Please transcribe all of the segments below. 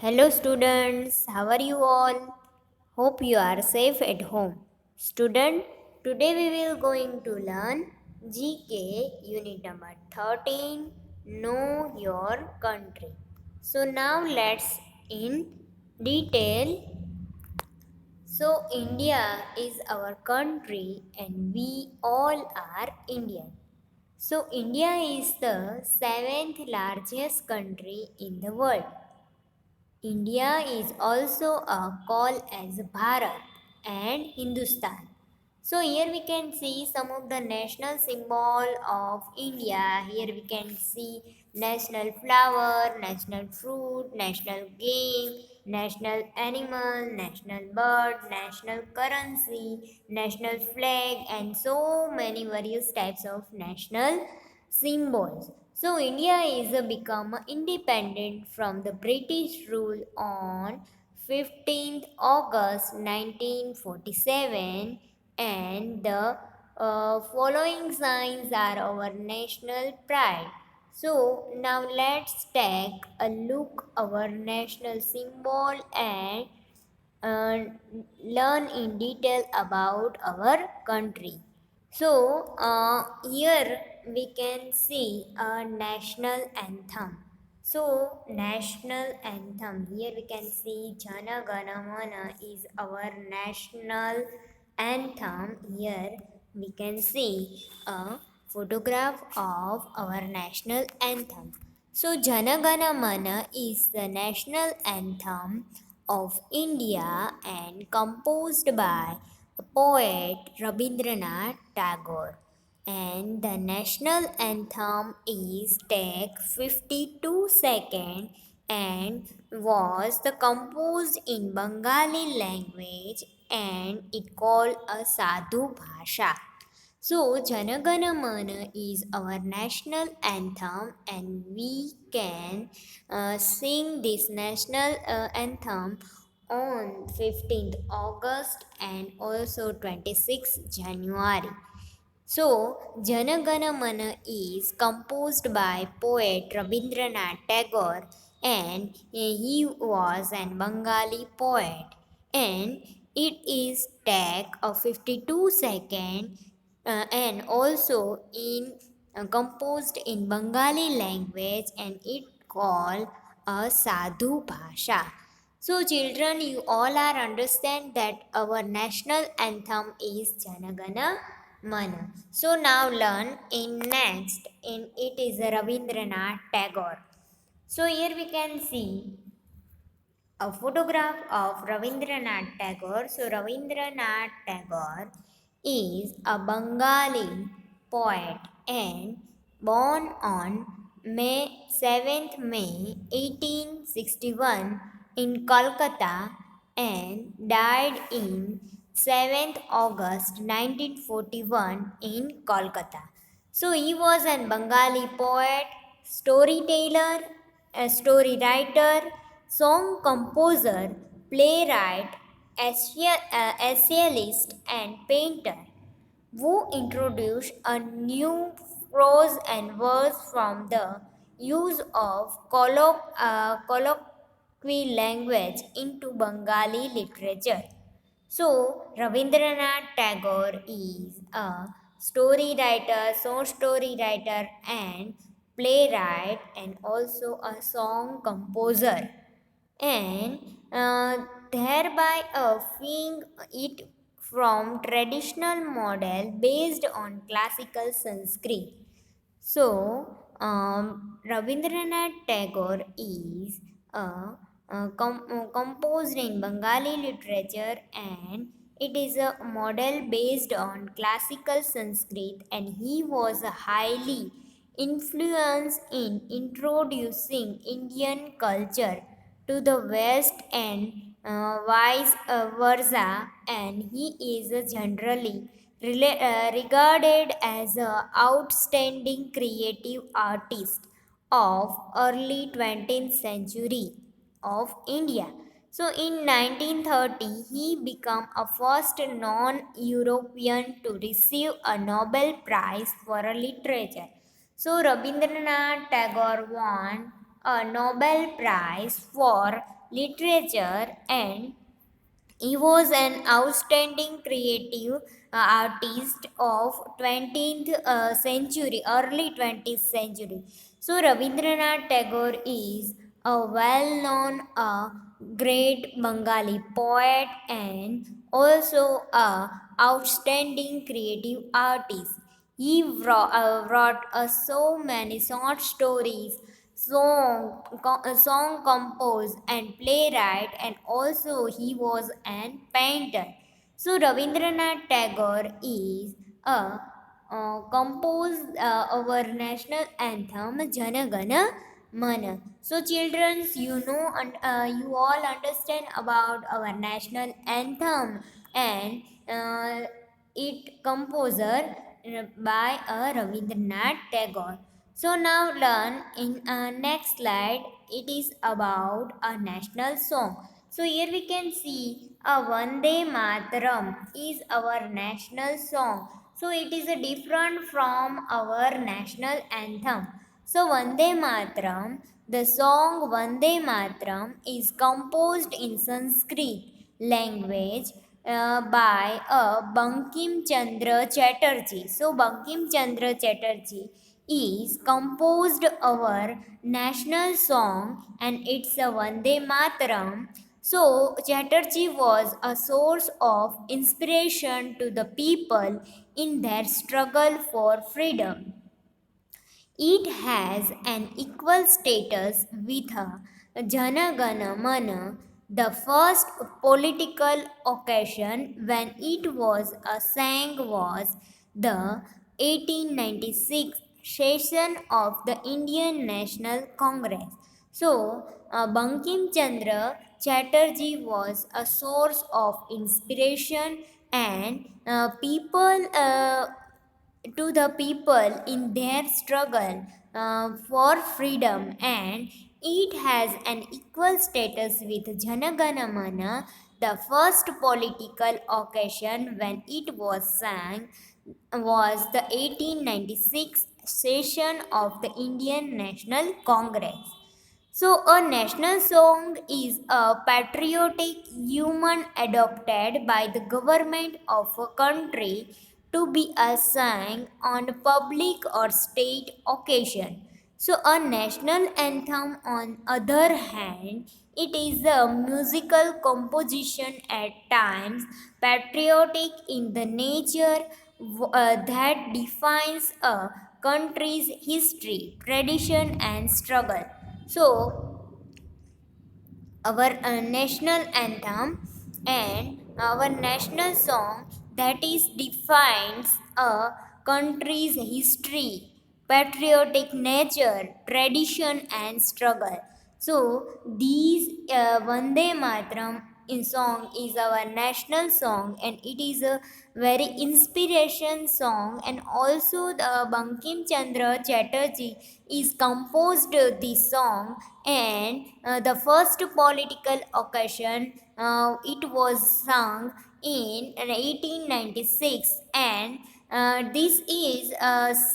Hello, students. How are you all? Hope you are safe at home. Student, today we will going to learn GK unit number 13. Know your country. So now let's in detail. So India is our country and we all are Indian. So India is the seventh largest country in the world. India is also called as Bharat and Hindustan. So here we can see some of the national symbol of India. Here we can see national flower, national fruit, national game, national animal, national bird, national currency, national flag, and so many various types of national symbols. So India is become independent from the British rule on 15th August 1947, and the following signs are our national pride. So now let's take a look our national symbol and uh, learn in detail about our country. So here we can see a national anthem. So national anthem, here we can see Jana Gana Mana is our national anthem. Here we can see a photograph of our national anthem. So Jana Gana Mana is the national anthem of India and composed by poet Rabindranath Tagore. And the national anthem is take 52 seconds and was the composed in Bengali language and it called a Sadhu Bhasha. So, Janagana Mana is our national anthem, and we can sing this national anthem on 15th August and also 26th January. So, Janagana Mana is composed by poet Rabindranath Tagore, and he was an Bengali poet, and it is take a 52 second and also in composed in Bengali language, and it called a Sadhu Bhasha. So children, you all are understand that our national anthem is Janagana Mana. So now learn in next in it is Rabindranath Tagore. So here we can see a photograph of Rabindranath Tagore. So Rabindranath Tagore is a Bengali poet and born on May 7th, 1861 in Kolkata and died in 7th August 1941 in Kolkata. So he was a Bengali poet, storyteller, a story writer, song composer, playwright, essayist, and painter who introduced a new prose and verse from the use of colloquial language into Bengali literature. So, Rabindranath Tagore is a story writer, story writer, and playwright, and also a song composer, and thereby freeing it from traditional model based on classical Sanskrit. So, Rabindranath Tagore is composed in Bengali literature, and it is a model based on classical Sanskrit, and he was highly influenced in introducing Indian culture to the West and vice versa, and he is generally regarded as an outstanding creative artist of early 20th century of India. So in 1930, he became a first non-European to receive a Nobel Prize for Literature. So Rabindranath Tagore won a Nobel Prize for literature, and he was an outstanding creative artist of 20th century, early 20th century. So Rabindranath Tagore is a well-known great Bengali poet and also a outstanding creative artist. He wrote so many short stories, song composed and playwright, and also he was an painter. So Rabindranath Tagore is composed our national anthem Jana Gana Mana. So children, you know and you all understand about our national anthem, and it composer by Rabindranath Tagore. So now learn in next slide. It is about a national song. So here we can see a Vande Mataram is our national song. So it is a different from our national anthem. So Vande Mataram, the song Vande Mataram is composed in Sanskrit language by Bankim Chandra Chatterjee. So Bankim Chandra Chatterjee is composed our national song, and it's a Vande Mataram. So Chatterjee was a source of inspiration to the people in their struggle for freedom. It has an equal status with Jana Gana Mana. The first political occasion when it was sang was the 1896 session of the Indian National Congress. So, Bankim Chandra Chatterjee was a source of inspiration, and to the people in their struggle for freedom, and it has an equal status with Janagana Mana, the first political occasion when it was sang was the 1896 session of the Indian National Congress. So, a national song is a patriotic human adopted by the government of a country to be sung on public or state occasion. So, a national anthem, on other hand, it is a musical composition at times patriotic in the nature that defines a country's history, tradition, and struggle. So, our national anthem and our national song that is defines a country's history, patriotic nature, tradition, and struggle. So these Vande Mataram in song is our national song, and it is a very inspiration song, and also the Bankim Chandra Chatterjee is composed this song, and the first political occasion it was sung in 1896, and this is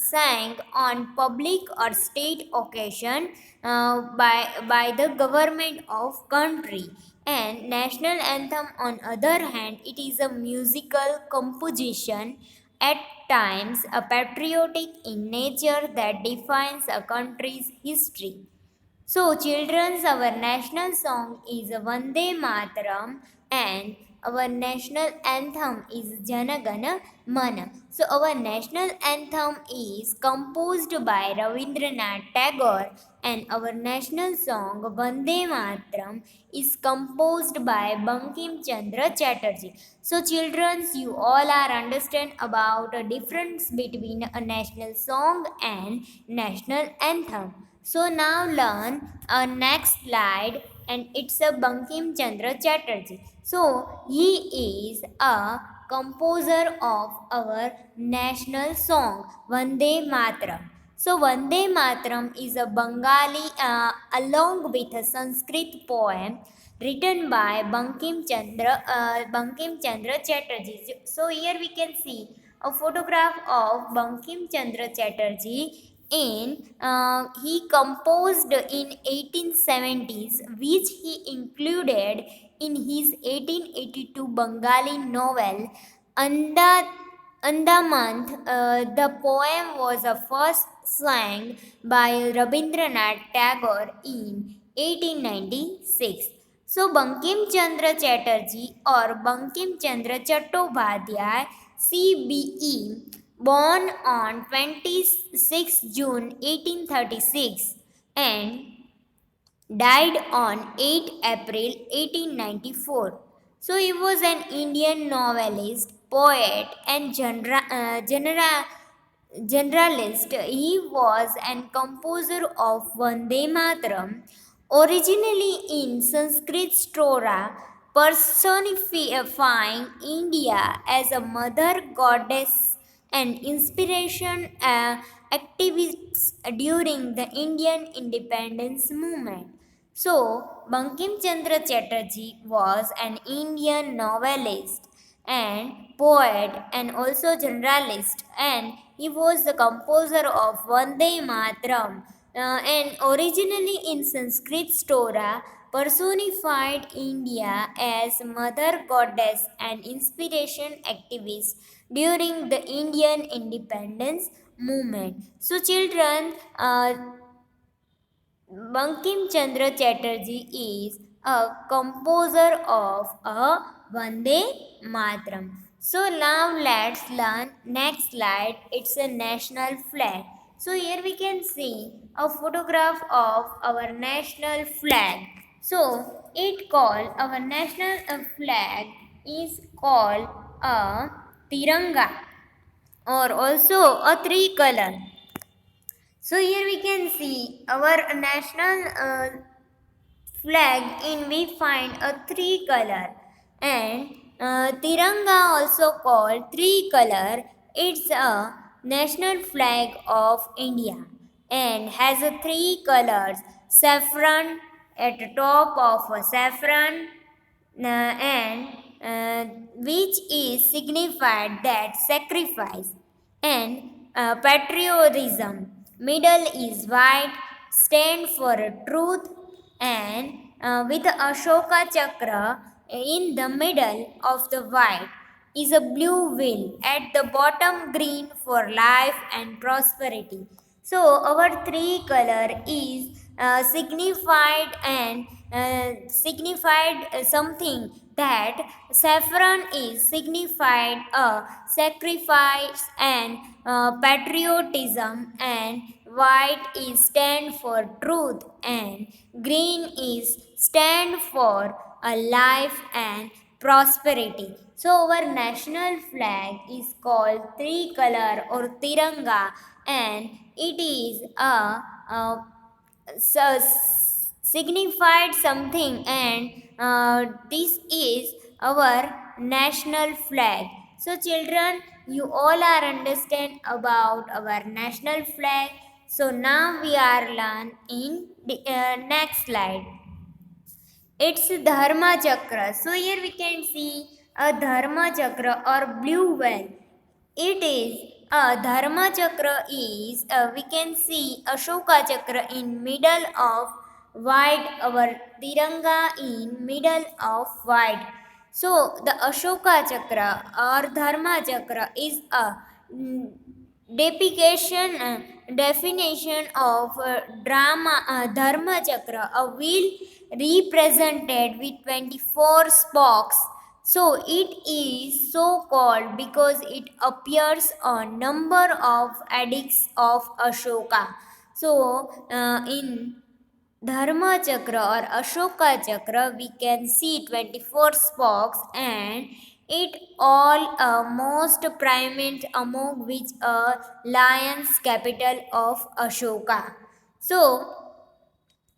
sang on public or state occasion by the government of country. And national anthem, on other hand, it is a musical composition, at times a patriotic in nature, that defines a country's history. So, children's, our national song is Vande Mataram, and our national anthem is Jana Gana Mana. So, our national anthem is composed by Rabindranath Tagore, and our national song Vande Mataram is composed by Bankim Chandra Chatterjee. So, children's, you all are understand about a difference between a national song and national anthem. So now learn a next slide, and it's a Bankim Chandra Chatterjee. So he is a composer of our national song Vande Mataram. So Vande Mataram is a Bengali along with a Sanskrit poem written by Bankim Chandra Chatterjee. So here we can see a photograph of Bankim Chandra Chatterjee. he composed in 1870s, which he included in his 1882 Bengali novel Anda, Andaman. The poem was first sung by Rabindranath Tagore in 1896. So Bankim Chandra Chatterjee or Bankim Chandra Chattopadhyay CBE, born on 26 June 1836 and died on 8 April 1894. So he was an Indian novelist, poet, and generalist. He was an composer of Vande Mataram, originally in Sanskrit Stora, personifying India as a mother goddess and inspiration activists during the Indian independence movement. So, Bankim Chandra Chatterjee was an Indian novelist and poet and also generalist, and he was the composer of Vande Mataram, and originally in Sanskrit Stora, personified India as mother goddess and inspiration activist during the Indian independence movement. So children, Bankim Chandra Chatterjee is a composer of a Vande Mataram. So now let's learn next slide. It's a national flag. So here we can see a photograph of our national flag. So it called our national flag is called a Tiranga or also a three color. So here we can see our national flag in we find a three color, and Tiranga also called three color. It's a national flag of India and has a three colors: saffron at the top of a saffron, and which is signified that sacrifice and patriotism. Middle is white, stand for truth, and with Ashoka Chakra in the middle of the white is a blue wheel, at the bottom green for life and prosperity. So our three color is signified something, that saffron is signified sacrifice and patriotism, and white is stand for truth, and green is stand for a life and prosperity. So our national flag is called three color or Tiranga, and it is a signified something, and this is our national flag. So children, you all are understand about our national flag. So now we are learn in the next slide. It's Dharma Chakra. So here we can see a Dharma Chakra or blue whale. It is a Dharma Chakra is we can see Ashoka Chakra in middle of white, our Tiranga in middle of white. So the Ashoka Chakra or Dharma Chakra is a depiction definition of Dharma Chakra, a wheel represented with 24 spokes. So it is so called because it appears on number of edicts of Ashoka. So in Dharma Chakra or Ashoka Chakra, we can see 24 spokes, and it all most prominent among which a lion's capital of Ashoka. So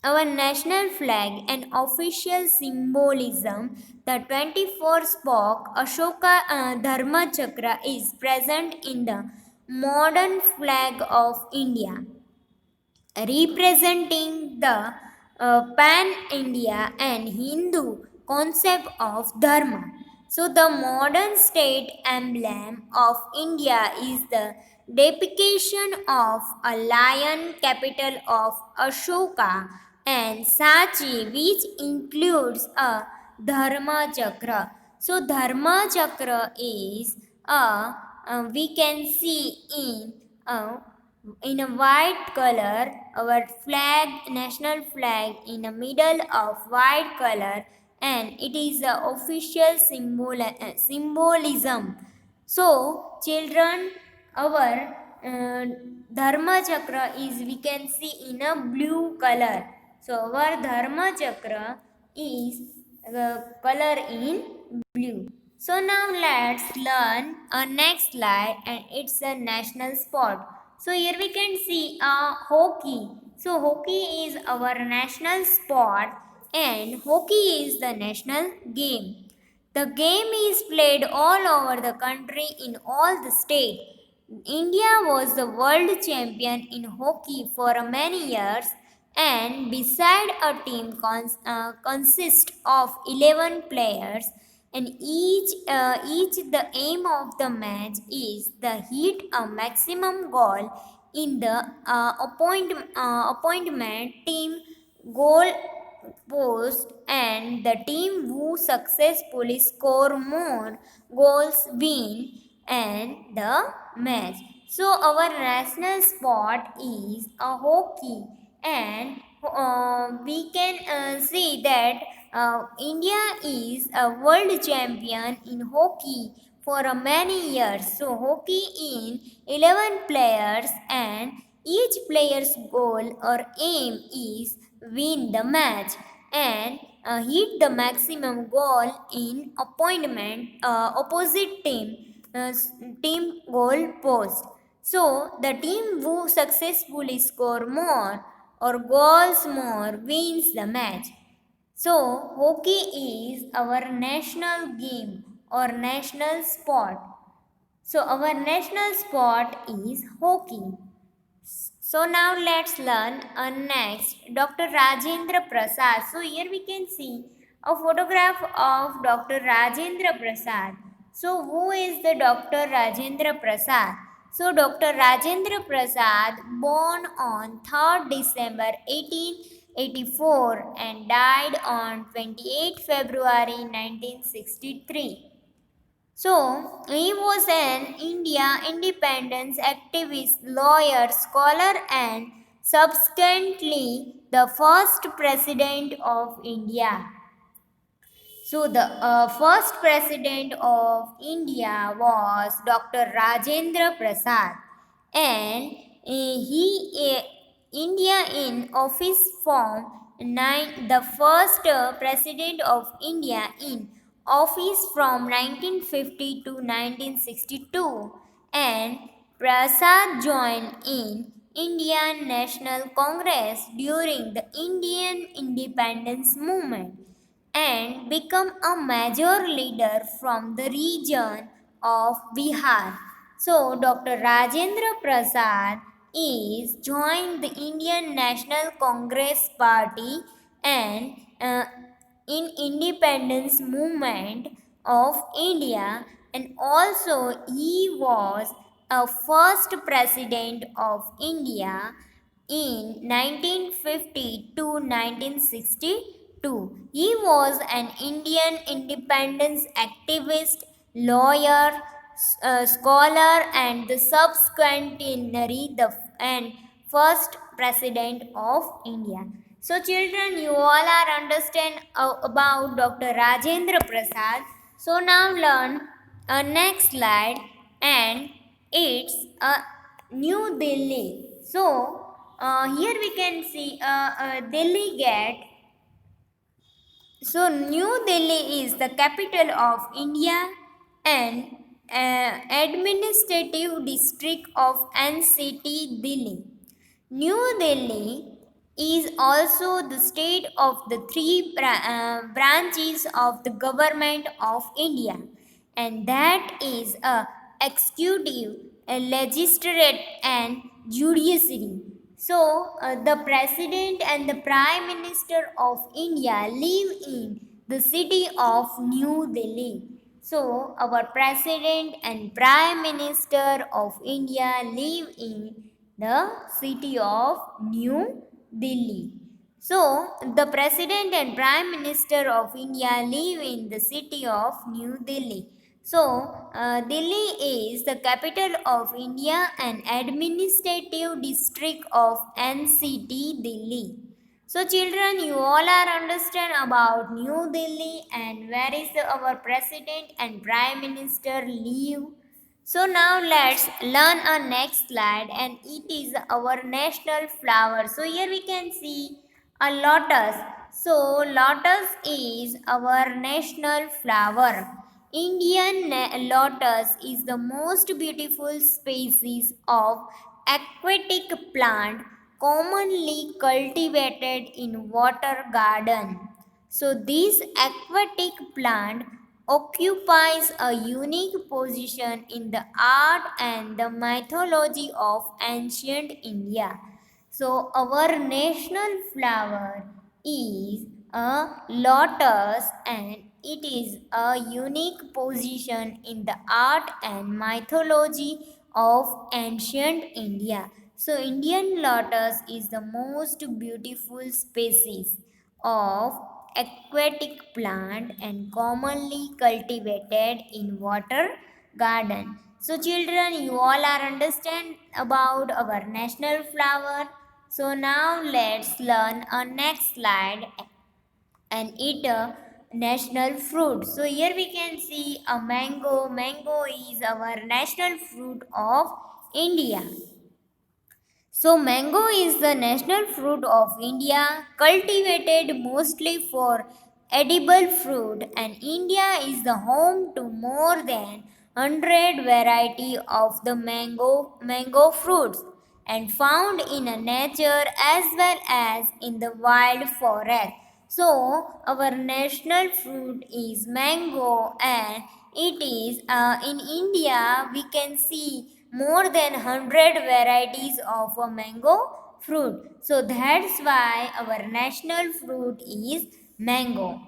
our national flag and official symbolism, the 24 spoke Ashoka Dharma Chakra is present in the modern flag of India, representing the pan India and Hindu concept of Dharma. So, the modern state emblem of India is the depiction of a lion, capital of Ashoka, and Sachi, which includes a Dharma Chakra. So, Dharma Chakra is we can see in a white color our flag, national flag, in the middle of white color, and it is the official symbolism. So, children, our Dharma Chakra is we can see in a blue color. So, our Dharma Chakra is color in blue. So, now let's learn a next slide, and it's a national sport. So, here we can see hockey. So, hockey is our national sport, and hockey is the national game. The game is played all over the country in all the states. India was the world champion in hockey for many years, and beside a team consists of 11 players, and each the aim of the match is the hit a maximum goal in the appointment team goal post, and the team who successfully score more goals win and the match. So our national sport is a hockey, and we can see that India is a world champion in hockey for many years. So hockey in 11 players, and each player's goal or aim is win the match and hit the maximum goal in appointment opposite team goal post. So the team who successfully score more or goals more wins the match. So hockey is our national game or national sport. So our national sport is hockey. So now let's learn next Dr. Rajendra Prasad. So here we can see a photograph of Dr. Rajendra Prasad. So who is the Dr. Rajendra Prasad? So Dr. Rajendra Prasad born on 3rd December 1884 and died on 28 February 1963. So, he was an India independence activist, lawyer, scholar, and subsequently the first president of India. So, the first president of India was Dr. Rajendra Prasad, and India in office form the first president of India in office from 1950 to 1962, and Prasad joined in Indian National Congress during the Indian independence movement and become a major leader from the region of Bihar. So, Dr. Rajendra Prasad is joined the Indian National Congress Party and in independence movement of India, and also he was a first president of India in 1950 to 1962. He was an Indian independence activist, lawyer, scholar, and the subsequently the and first president of India. So, children, you all are understand about Dr. Rajendra Prasad. So, now learn a next slide, and it's a New Delhi. So, here we can see a Delhi Gate. So, New Delhi is the capital of India and administrative district of NCT Delhi. New Delhi is also the state of the three branches of the government of India, and that is a executive, a legislative, and judiciary. So, the president and the prime minister of India live in the city of New Delhi. So, our President and Prime Minister of India live in the city of New Delhi. So, the President and Prime Minister of India live in the city of New Delhi. So, Delhi is the capital of India and administrative district of NCT Delhi. So, children, you all are understand about New Delhi and where is our president and prime minister live. So now let's learn our next slide, and it is our national flower. So here we can see a lotus. So lotus is our national flower. Lotus is the most beautiful species of aquatic plant commonly cultivated in water garden. So this aquatic plant occupies a unique position in the art and the mythology of ancient India. So our national flower is a lotus, and it is a unique position in the art and mythology of ancient India. So Indian lotus is the most beautiful species of aquatic plant and commonly cultivated in water garden. So children, you all are understand about our national flower. So now let's learn a next slide, and eat a national fruit. So here we can see a mango. Mango is our national fruit of India. So, mango is the national fruit of India, cultivated mostly for edible fruit, and India is the home to more than 100 variety of the mango fruits and found in a nature as well as in the wild forest. So, our national fruit is mango, and it is in India we can see more than 100 varieties of a mango fruit. So, that's why our national fruit is mango.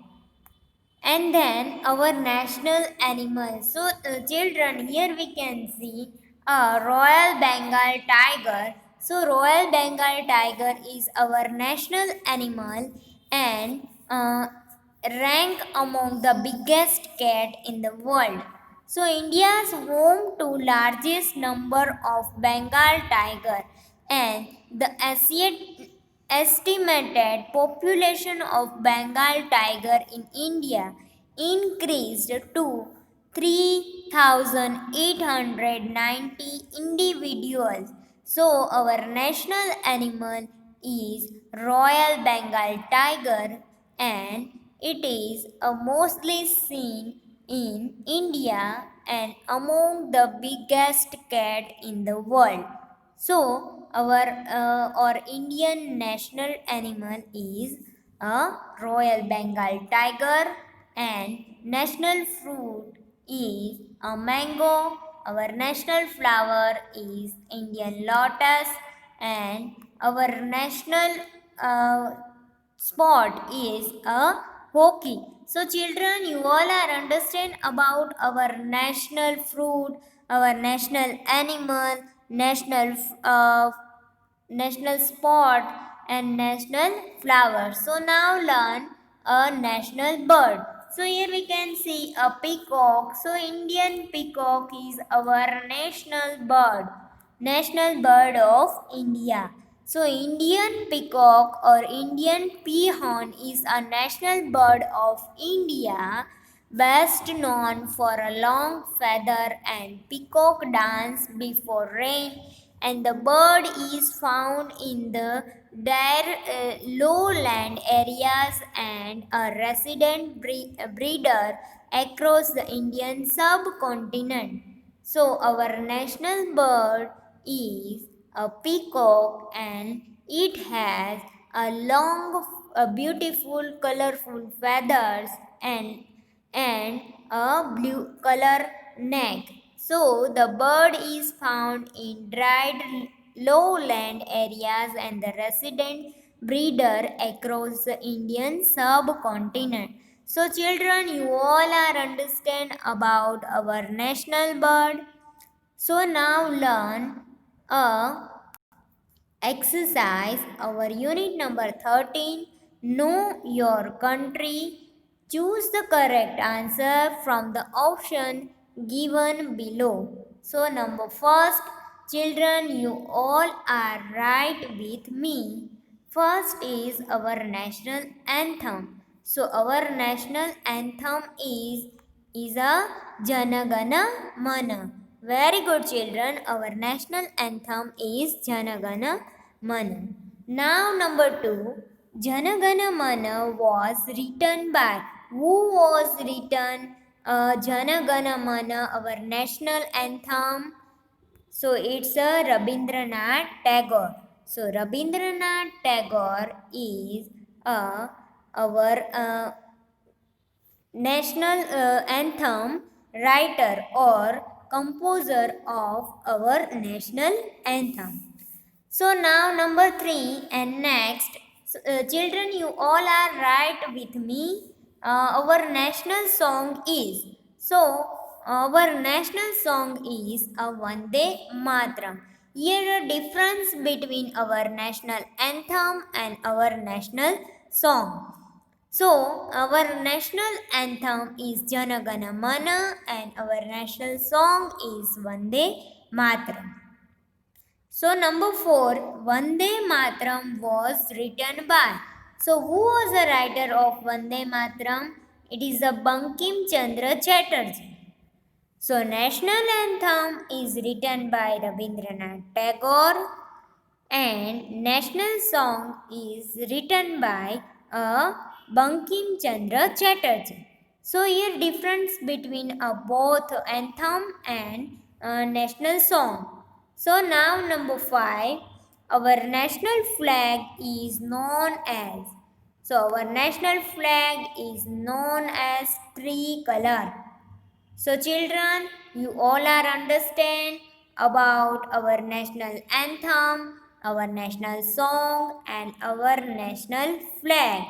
And then our national animal. So, children, here we can see a Royal Bengal tiger. So, Royal Bengal tiger is our national animal, and rank among the biggest cat in the world. So, India is home to largest number of Bengal tiger, and the estimated population of Bengal tiger in India increased to 3,890 individuals. So, our national animal is Royal Bengal tiger, and it is mostly seen in India and among the biggest cat in the world. So our Indian national animal is a Royal Bengal tiger, and national fruit is a mango. Our national flower is Indian lotus, and our national uh, sport is a hockey. So children, you all are understand about our national fruit, our national animal, national sport, and national flower. So now learn a national bird. So here we can see a peacock. So Indian peacock is our national bird of India. So Indian peacock or Indian peahen is a national bird of India, best known for a long feather and peacock dance before rain, and the bird is found in the dire lowland areas and a resident breeder across the Indian subcontinent. So our national bird is a peacock, and it has a long, beautiful, colorful feathers and a blue color neck. So the bird is found in dried lowland areas and the resident breeder across the Indian subcontinent. So children, you all are understand about our national bird. So now learn a exercise, our unit number 13. Know your country. Choose the correct answer from the option given below. So number first, children, you all are right with me. First is our national anthem. So our national anthem is a Janagana Mana. Very good children. Our national anthem is Janagana Mana. Now number 2. Janagana Mana was written by who was written Janagana Mana, our national anthem? So it's a Rabindranath Tagore. So Rabindranath Tagore is our national anthem writer or composer of our national anthem. So now number 3 and next, children, you all are right with me. Our national song is, our national song is a Vande Mataram. Here a difference between our national anthem and our national song. So, our national anthem is Jana Gana Mana and our national song is Vande Mataram. So, number 4, Vande Mataram was written by. So, who was the writer of Vande Mataram? It is the Bankim Chandra Chatterjee. So, national anthem is written by Rabindranath Tagore and national song is written by Bankim Chandra Chatterjee. So here difference between both anthem and national song. So now number 5, our national flag is known as. So our national flag is known as tricolor. So children, you all are understand about our national anthem, our national song and our national flag.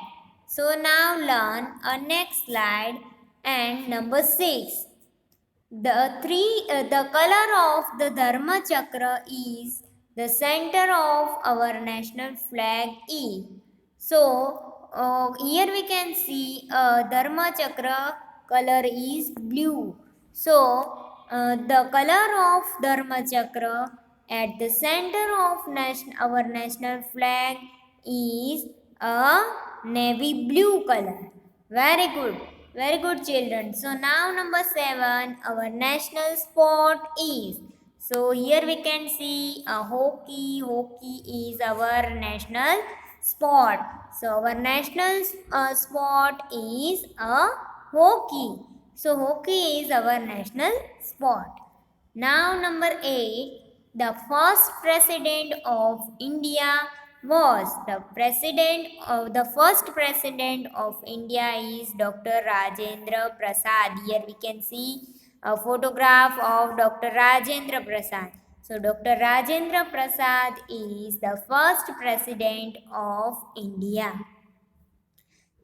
So now learn a next slide and number 6. The color of the Dharma Chakra is the center of our national flag is. So here we can see Dharma Chakra color is blue. So the color of Dharma Chakra at the center of our national flag is a navy blue color. Very good. Very good children. So now number 7, our national sport is. So here we can see a hockey. Hockey is our national sport. So our national sport is a hockey. So hockey is our national sport. Now number 8, the first president of India was the first president of India is Dr. Rajendra Prasad. Here we can see a photograph of Dr. Rajendra Prasad. So Dr. Rajendra Prasad is the first president of India.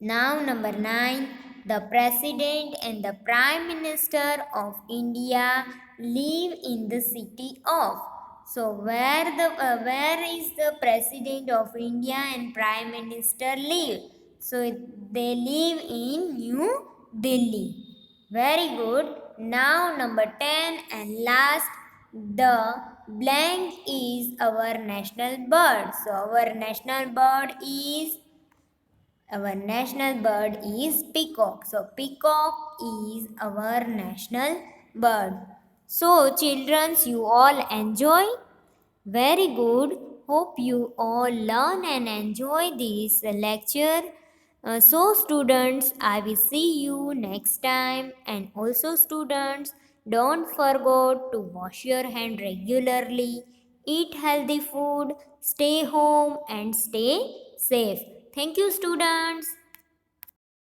Now number 9, the President and the Prime Minister of India live in the city of. So where is the President of India and Prime Minister live? So they live in New Delhi. Very good. Now number 10 and last, the blank is our national bird. So our national bird is peacock. So peacock is our national bird. So children, you all enjoy? Very good. Hope you all learn and enjoy this lecture. So students, I will see you next time. And also students, don't forget to wash your hand regularly. Eat healthy food. Stay home and stay safe. Thank you students.